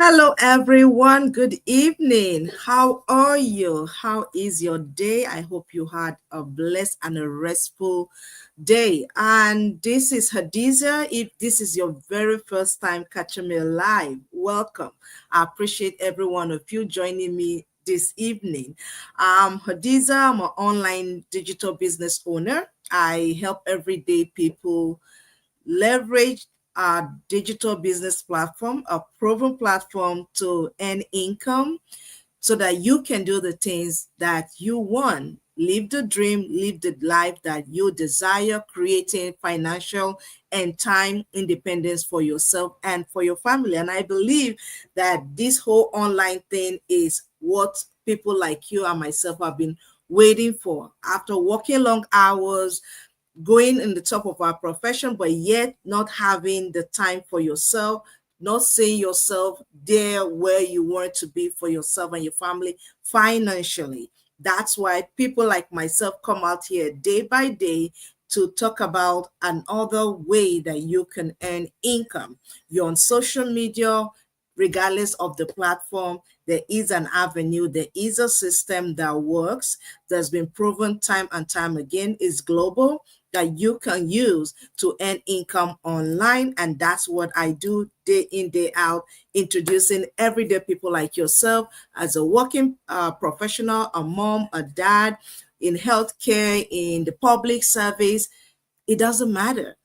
Hello, everyone. Good evening. How are you? How is your day? I hope you had a blessed and a restful day. And this is Hadiza. If this is your very first time catching me live, welcome. I appreciate every one of you joining me this evening. I'm Hadiza. I'm an online digital business owner. I help everyday people leverage our digital business platform, a proven platform to earn income so that you can do the things that you want. Live the dream, live the life that you desire, creating financial and time independence for yourself and for your family. And I believe that this whole online thing is what people like you and myself have been waiting for. After working long hours, going in the top of our profession, but yet not having the time for yourself, not seeing yourself there where you want to be for yourself and your family financially. That's why people like myself come out here day by day to talk about another way that you can earn income. You're on social media, regardless of the platform, there is an avenue, there is a system that works, that's been proven time and time again, is global, that you can use to earn income online. And that's what I do day in, day out, introducing everyday people like yourself as a working professional, a mom, a dad, in healthcare, in the public service. It doesn't matter.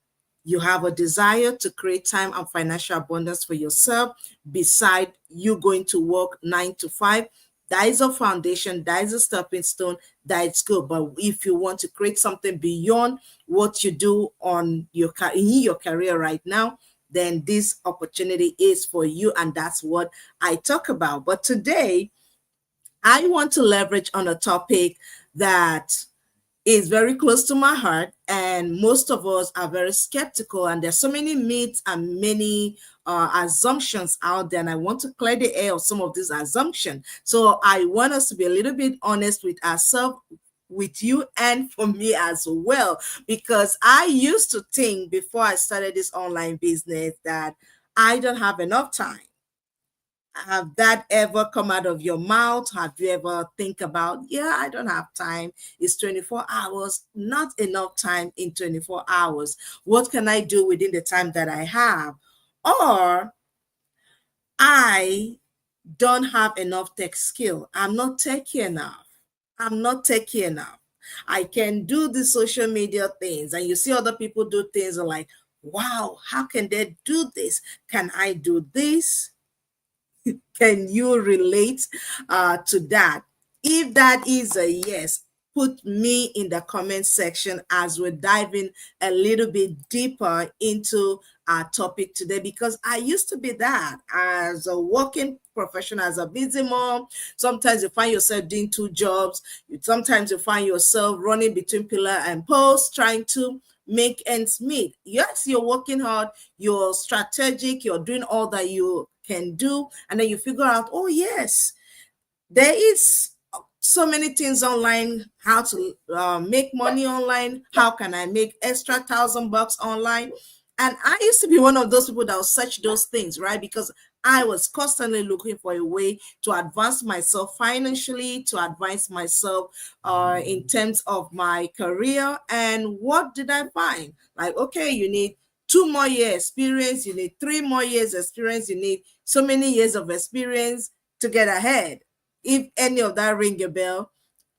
You have a desire to create time and financial abundance for yourself beside you going to work 9 to 5. That is a foundation, that is a stepping stone, that is good. But if you want to create something beyond what you do on in your career right now, then this opportunity is for you. And that's what I talk about. But today, I want to leverage on a topic that is very close to my heart, and most of us are very skeptical, and there's so many myths and many assumptions out there, and I want to clear the air of some of these assumptions. So I want us to be a little bit honest with ourselves, with you, and for me as well, because I used to think before I started this online business that I don't have enough time. Have that ever come out of your mouth? Have you ever think about, yeah, I don't have time. It's 24 hours, not enough time in 24 hours. What can I do within the time that I have? Or I don't have enough tech skill. I'm not techy enough. I'm not techy enough. I can do the social media things, and you see other people do things and like, wow, how can they do this? Can I do this? Can you relate to that? If that is a yes, put me in the comment section as we're diving a little bit deeper into our topic today, because I used to be that as a working professional, as a busy mom. Sometimes you find yourself doing two jobs. Sometimes you find yourself running between pillar and post, trying to make ends meet. Yes, you're working hard, you're strategic, you're doing all that you can do, and then you figure out, oh yes, there is so many things online, how to make money online, how can I make extra $1,000 online. And I used to be one of those people that will search those things, right? Because I was constantly looking for a way to advance myself financially, to advance myself in terms of my career. And what did I find? Like, okay, you need 2 more years experience, you need 3 more years experience, you need so many years of experience to get ahead. If any of that ring a bell,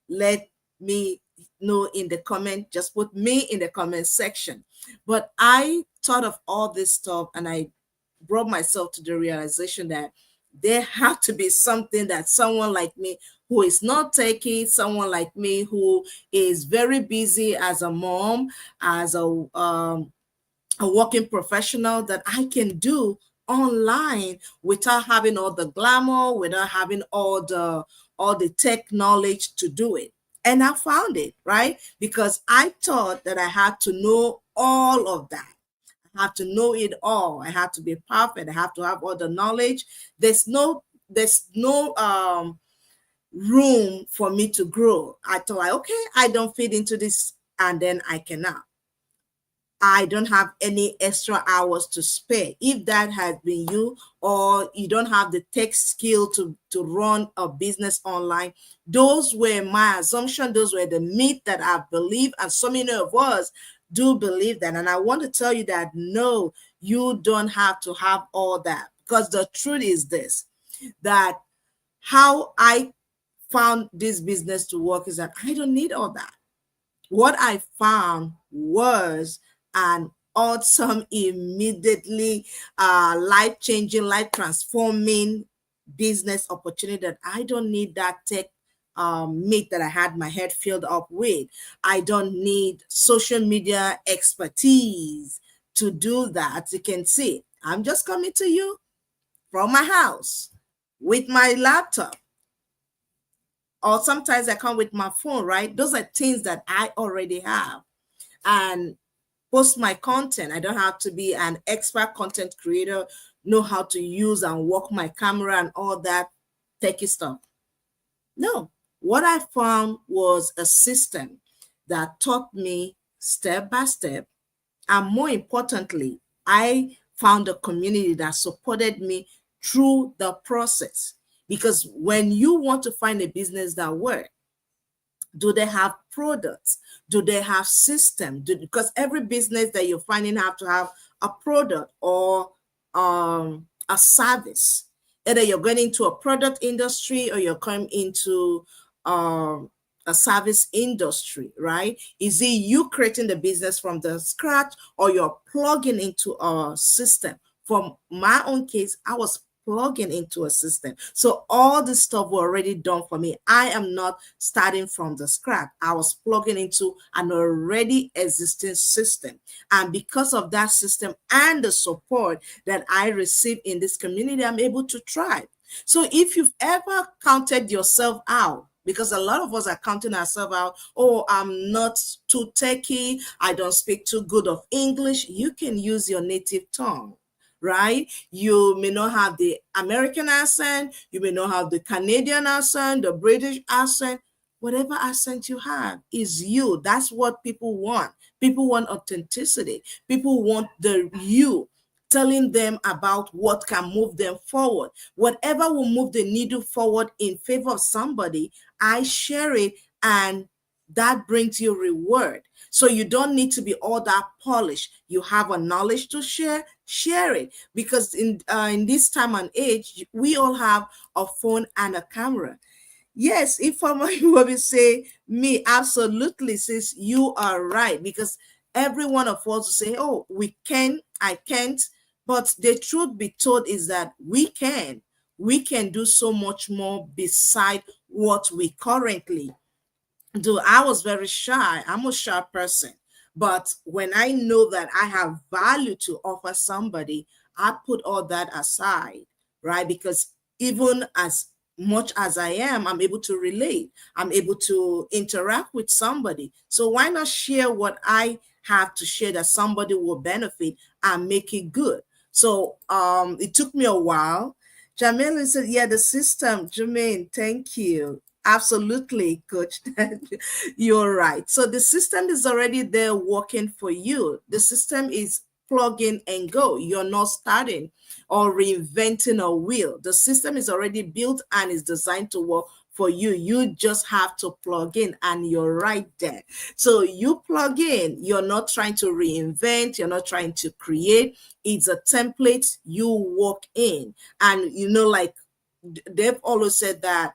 let me know in the comment. Just put me in the comment section. But I thought of all this stuff, and I brought myself to the realization that there had to be something that someone like me who is not taking, someone like me who is very busy as a mom, as a working professional, that I can do online without having all the glamour, without having all the tech knowledge to do it. And I found it, right? Because I thought that I had to know all of that. I have to know it all. I have to be perfect. I have to have all the knowledge. There's no room for me to grow. I thought, like, okay, I don't fit into this, and then I cannot. I don't have any extra hours to spare. If that has been you, or you don't have the tech skill to run a business online, those were my assumption. Those were the myth that I believe, and so many of us do believe that. And I want to tell you that no, you don't have to have all that, because the truth is this, that how I found this business to work is that I don't need all that. What I found was an awesome, immediately life-changing, life-transforming business opportunity that I don't need that tech myth that I had my head filled up with. I don't need social media expertise to do that. You can see, I'm just coming to you from my house with my laptop, or sometimes I come with my phone, right? Those are things that I already have, and post my content. I don't have to be an expert content creator, know how to use and work my camera and all that techie stuff. No, what I found was a system that taught me step by step. And more importantly, I found a community that supported me through the process. Because when you want to find a business that works, do they have products? Do they have system? Because every business that you're finding have to have a product or a service. Either you're going into a product industry or you're coming into a service industry, right? Is it you creating the business from the scratch, or you're plugging into a system? From my own case, I was plugging into a system. So all this stuff were already done for me. I am not starting from the scratch. I was plugging into an already existing system. And because of that system and the support that I receive in this community, I'm able to thrive. So if you've ever counted yourself out, because a lot of us are counting ourselves out, oh, I'm not too techy, I don't speak too good of English, you can use your native tongue, right? You may not have the American accent, you may not have the Canadian accent, the British accent. Whatever accent you have is you. That's what people want. People want authenticity. People want the you, telling them about what can move them forward. Whatever will move the needle forward in favor of somebody, I share it, and that brings you reward. So you don't need to be all that polished. You have a knowledge to share, share it. Because in this time and age, we all have a phone and a camera. Yes, if someone will say me, absolutely, says you are right. Because every one of us will say, oh, we can, I can't. But the truth be told is that we can. We can do so much more beside what we currently do. I was very shy. I'm a shy person. But when I know that I have value to offer somebody, I put all that aside, right? Because even as much as I am, I'm able to relate. I'm able to interact with somebody. So why not share what I have to share that somebody will benefit and make it good? So it took me a while. Jamila said, yeah, the system. Jermaine, thank you. Absolutely, coach. You're right. So the system is already there working for you. The system is plug in and go. You're not starting or reinventing a wheel. The system is already built and is designed to work for you. You just have to plug in, and you're right there. So you plug in, you're not trying to reinvent, you're not trying to create. It's a template you walk in. And like they've always said that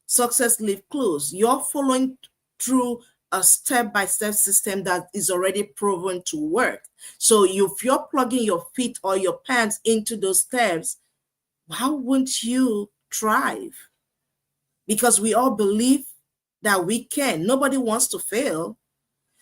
success leave clues. You're following through a step-by-step system that is already proven to work. So if you're plugging your feet or your pants into those steps, how wouldn't you thrive? Because we all believe that we can. Nobody wants to fail.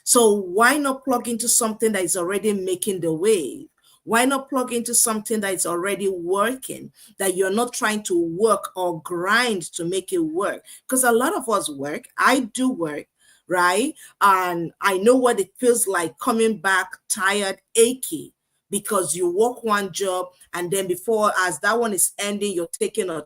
So why not plug into something that is already making the wave? Why not plug into something that is already working, that you're not trying to work or grind to make it work? Because a lot of us work. I do work, right? And I know what it feels like coming back tired, achy, because you work one job, and then before, as that one is ending, you're taking a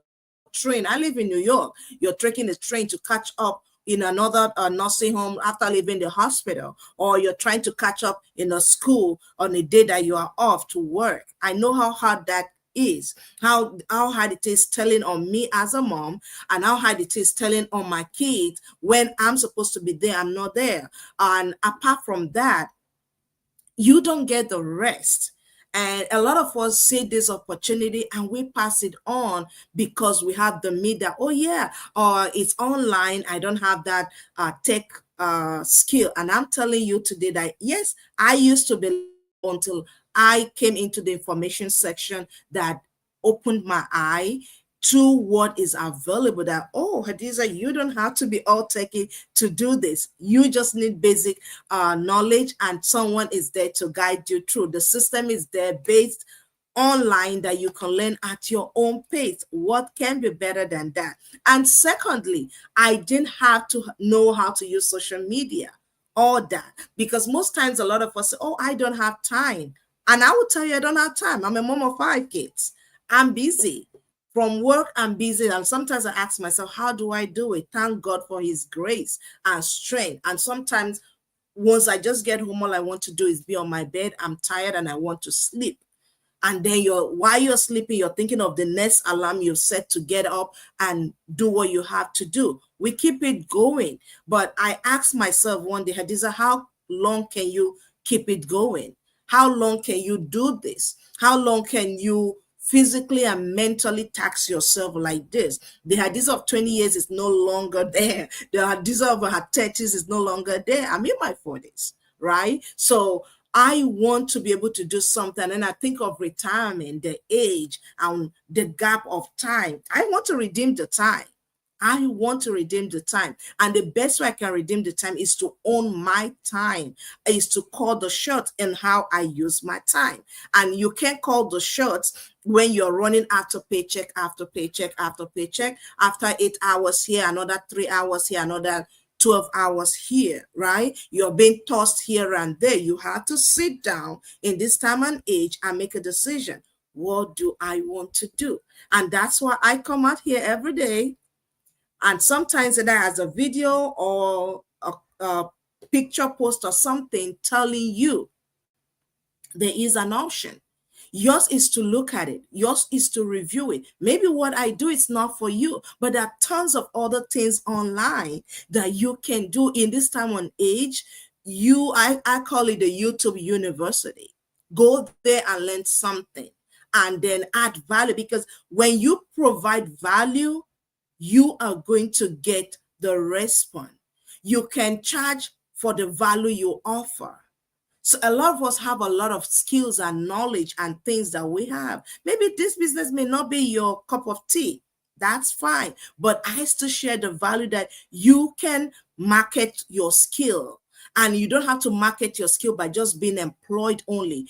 train. I live in New York. You're taking a train to catch up in another nursing home after leaving the hospital, or you're trying to catch up in a school on a day that you are off to work. I know how hard that is, how hard it is telling on me as a mom, and how hard it is telling on my kids when I'm supposed to be there, I'm not there. And apart from that, you don't get the rest. And a lot of us see this opportunity and we pass it on because we have the media. Oh, yeah, or it's online. I don't have that tech skill. And I'm telling you today that, yes, I used to believe that until I came into the information section that opened my eye to what is available, that, oh, Hadiza, you don't have to be all techie to do this. You just need basic knowledge, and someone is there to guide you through. The system is there based online that you can learn at your own pace. What can be better than that? And secondly, I didn't have to know how to use social media, all that, because most times a lot of us say, oh, I don't have time. And I will tell you, I don't have time. I'm a mom of 5 kids. I'm busy. From work, I'm busy. And sometimes I ask myself, how do I do it? Thank God for his grace and strength. And sometimes once I just get home, all I want to do is be on my bed. I'm tired and I want to sleep. And then while you're sleeping, you're thinking of the next alarm you've set to get up and do what you have to do. We keep it going. But I asked myself one day, Hadiza, how long can you keep it going? How long can you do this? How long can you physically and mentally tax yourself like this? The Hadiza of 20 years is no longer there. The Hadiza of her 30s is no longer there. I'm in my 40s, right? So I want to be able to do something. And I think of retirement, the age and the gap of time. I want to redeem the time. I want to redeem the time. And the best way I can redeem the time is to own my time, is to call the shots in how I use my time. And you can't call the shots when you're running after paycheck, after paycheck, after paycheck, after 8 hours here, another 3 hours here, another 12 hours here, right? You're being tossed here and there. You have to sit down in this time and age and make a decision. What do I want to do? And that's why I come out here every day. And sometimes either as a video or a picture post or something telling you there is an option. Yours is to look at it. Yours is to review it. Maybe what I do is not for you, but there are tons of other things online that you can do in this time and age. I call it the YouTube University. Go there and learn something and then add value, because when you provide value, you are going to get the response. You can charge for the value you offer. So a lot of us have a lot of skills and knowledge and things that we have. Maybe this business may not be your cup of tea. That's fine. But I still share the value that you can market your skill. And you don't have to market your skill by just being employed only.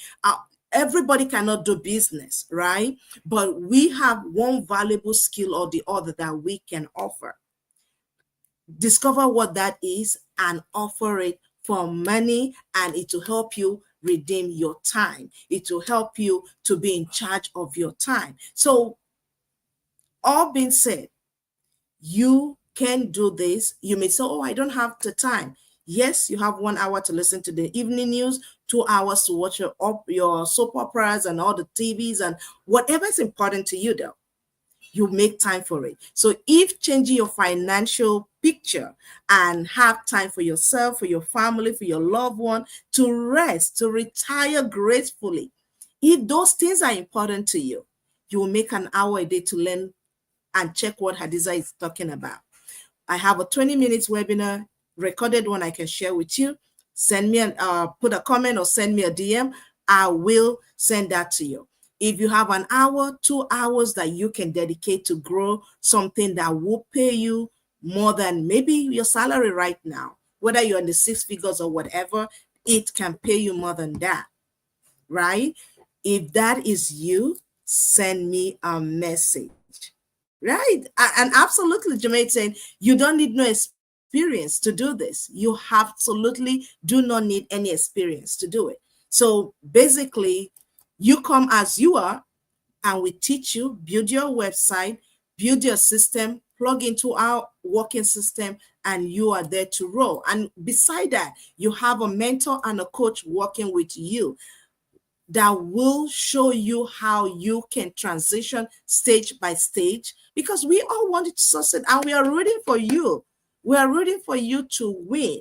Everybody cannot do business, right? But we have one valuable skill or the other that we can offer. Discover what that is and offer it for money, and it will help you redeem your time. It will help you to be in charge of your time. So, all being said, you can do this. You may say, oh, I don't have the time. Yes, you have 1 hour to listen to the evening news, 2 hours to watch your soap operas and all the TVs and whatever is important to you, though. You make time for it. So if changing your financial picture and have time for yourself, for your family, for your loved one, to rest, to retire gracefully, if those things are important to you, you will make an hour a day to learn and check what Hadiza is talking about. I have a 20 minutes webinar, recorded one I can share with you. Send me put a comment or send me a DM. I will send that to you. If you have an hour, 2 hours that you can dedicate to grow something that will pay you more than maybe your salary right now, whether you're in the 6 figures or whatever, it can pay you more than that, right? If that is you, send me a message, right? And absolutely, Jermaine saying you don't need no experience to do this. You absolutely do not need any experience to do it. So basically, you come as you are, and we teach you, build your website, build your system, plug into our working system, and you are there to roll. And beside that, you have a mentor and a coach working with you that will show you how you can transition stage by stage, because we all want it to succeed and we are rooting for you. We are rooting for you to win,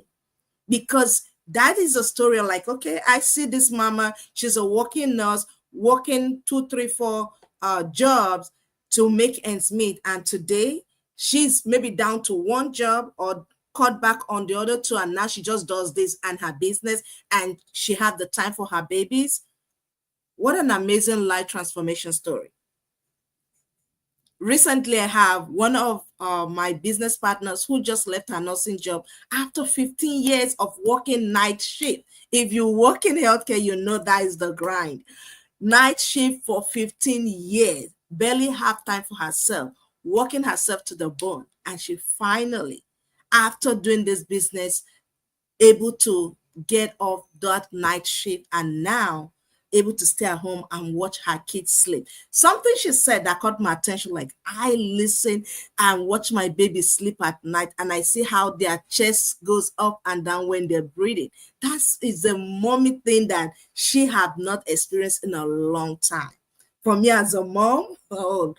because that is a story like, okay, I see this mama, she's a working nurse, working 2, 3, 4 jobs to make ends meet. And today she's maybe down to one job or cut back on the other two. And now she just does this and her business, and she had the time for her babies. What an amazing life transformation story. Recently, I have one of my business partners who just left her nursing job after 15 years of working night shift. If you work in healthcare, you know that is the grind. Night shift for 15 years, barely have time for herself, working herself to the bone. And she finally, after doing this business, able to get off that night shift, and now able to stay at home and watch her kids sleep. Something she said that caught my attention, like, I listen and watch my baby sleep at night, and I see how their chest goes up and down when they're breathing. That is a mommy thing that she have not experienced in a long time. For me as a mom, oh,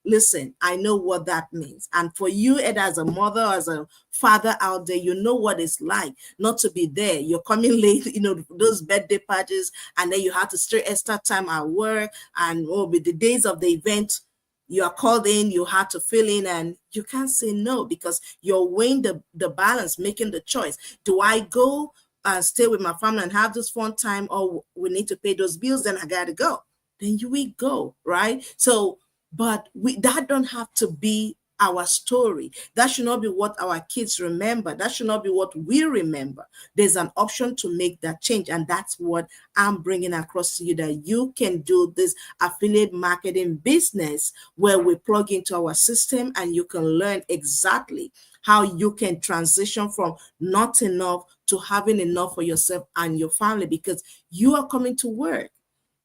listen, I know what that means. And for you, either as a mother or as a father out there, you know what it's like not to be there. You're coming late, those birthday parties, and then you have to stay extra time at work. And with the days of the event, you are called in, you have to fill in, and you can't say no, because you're weighing the balance, making the choice. Do I go and stay with my family and have this fun time, or we need to pay those bills? Then I gotta go. Then you will go, right? So, but that don't have to be our story. That should not be what our kids remember. That should not be what we remember. There's an option to make that change, and that's what I'm bringing across to you, that you can do this affiliate marketing business where we plug into our system, and you can learn exactly how you can transition from not enough to having enough for yourself and your family, because you are coming to work.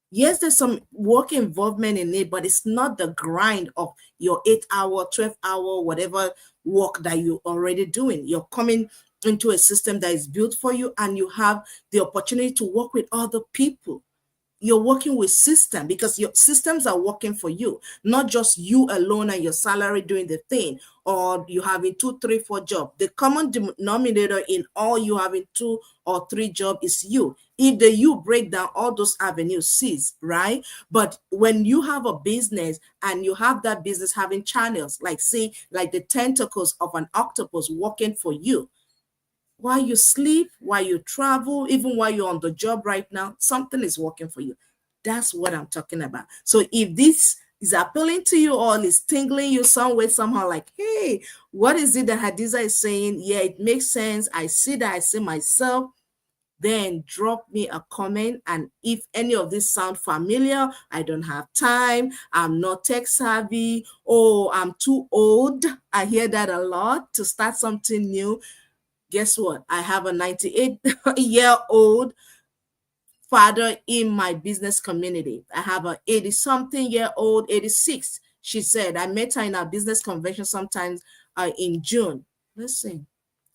Yes, there's some work involvement in it, but it's not the grind of your 8 hour, 12 hour, whatever work that you're already doing. You're coming into a system that is built for you, and you have the opportunity to work with other people. You're working with system, because your systems are working for you, not just you alone and your salary doing the thing, or you having 2, 3, 4 jobs. The common denominator in all you having 2 or 3 jobs is you. If the you break down, all those avenues cease, right? But when you have a business and you have that business having channels, like say, like the tentacles of an octopus working for you, while you sleep, while you travel, even while you're on the job right now, something is working for you. That's what I'm talking about. So if this is appealing to you, or is tingling you some way, somehow, like, hey, what is it that Hadiza is saying? Yeah, it makes sense. I see that. I see myself. Then drop me a comment. And if any of this sound familiar, I don't have time, I'm not tech savvy, oh, I'm too old. I hear that a lot, to start something new. Guess what? I have a 98-year-old father in my business community. I have a 80-something-year-old, 86. She said, I met her in our business convention sometimes in June. Listen,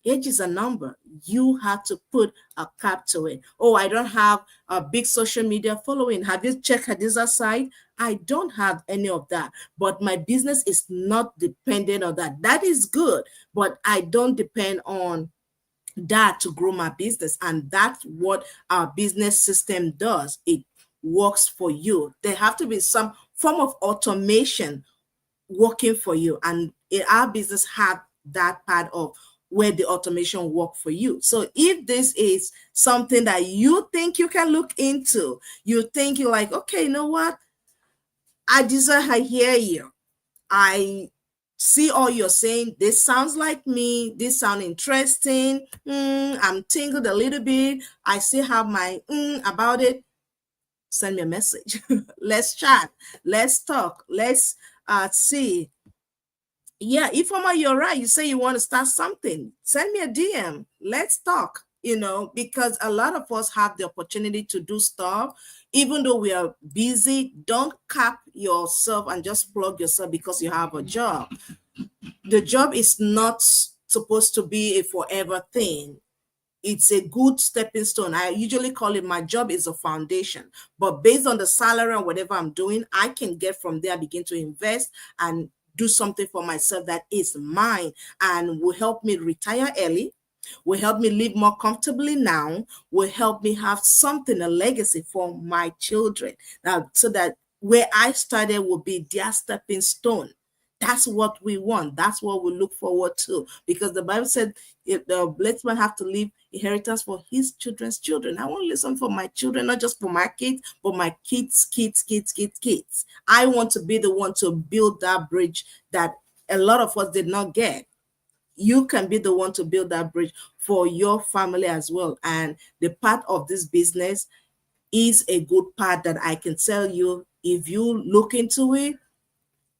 age is a number. You have to put a cap to it. Oh, I don't have a big social media following. Have you checked Hadiza's site? I don't have any of that, but my business is not dependent on that. That is good, but I don't depend on that to grow my business. And that's what our business system does. It works for you. There have to be some form of automation working for you, and our business have that part of where the automation work for you. So if this is something that you think you can look into, you think you're like, okay, you know what, I hear you, I see all you're saying. This sounds like me. This sounds interesting. I'm tingled a little bit. I still have my about it. Send me a message. Let's chat. Let's talk. Let's see. Yeah, Ifoma, you're right. You say you want to start something. Send me a DM. Let's talk. Because a lot of us have the opportunity to do stuff, even though we are busy. Don't cap yourself and just plug yourself because you have a job. The job is not supposed to be a forever thing. It's a good stepping stone. I usually call it, my job is a foundation, but based on the salary and whatever I'm doing, I can get from there, begin to invest and do something for myself that is mine and will help me retire early, will help me live more comfortably now, will help me have something, a legacy for my children. Now, so that where I started will be their stepping stone. That's what we want. That's what we look forward to. Because the Bible said, if the blessed man have to leave inheritance for his children's children. I want to listen for my children, not just for my kids, but my kids. I want to be the one to build that bridge that a lot of us did not get. You can be the one to build that bridge for your family as well. And the part of this business is a good part that I can tell you, if you look into it,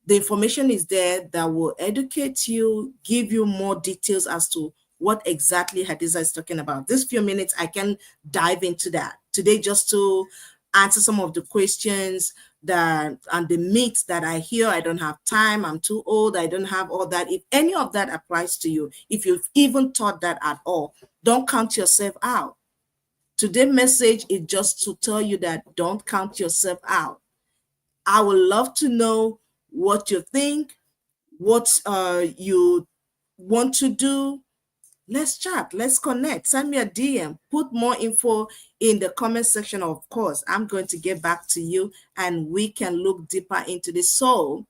the information is there that will educate you, give you more details as to what exactly Hadiza is talking about. This few minutes, I can dive into that today just to answer some of the questions that and the myths that I hear. I don't have time, I'm too old, I don't have all that. If any of that applies to you, if you've even thought that at all, don't count yourself out. Today's message is just to tell you that don't count yourself out. I would love to know what you think, what you want to do. Let's chat, let's connect, send me a DM, put more info in the comment section. Of course, I'm going to get back to you and we can look deeper into this. So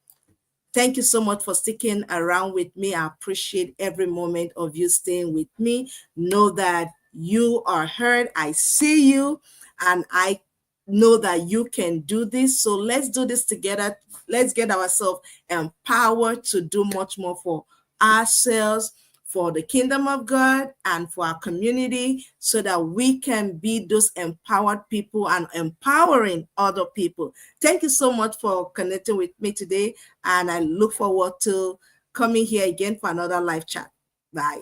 thank you so much for sticking around with me. I appreciate every moment of you staying with me. Know that you are heard. I see you and I know that you can do this. So let's do this together. Let's get ourselves empowered to do much more for ourselves, for the kingdom of God, and for our community, so that we can be those empowered people and empowering other people. Thank you so much for connecting with me today, and I look forward to coming here again for another live chat. Bye.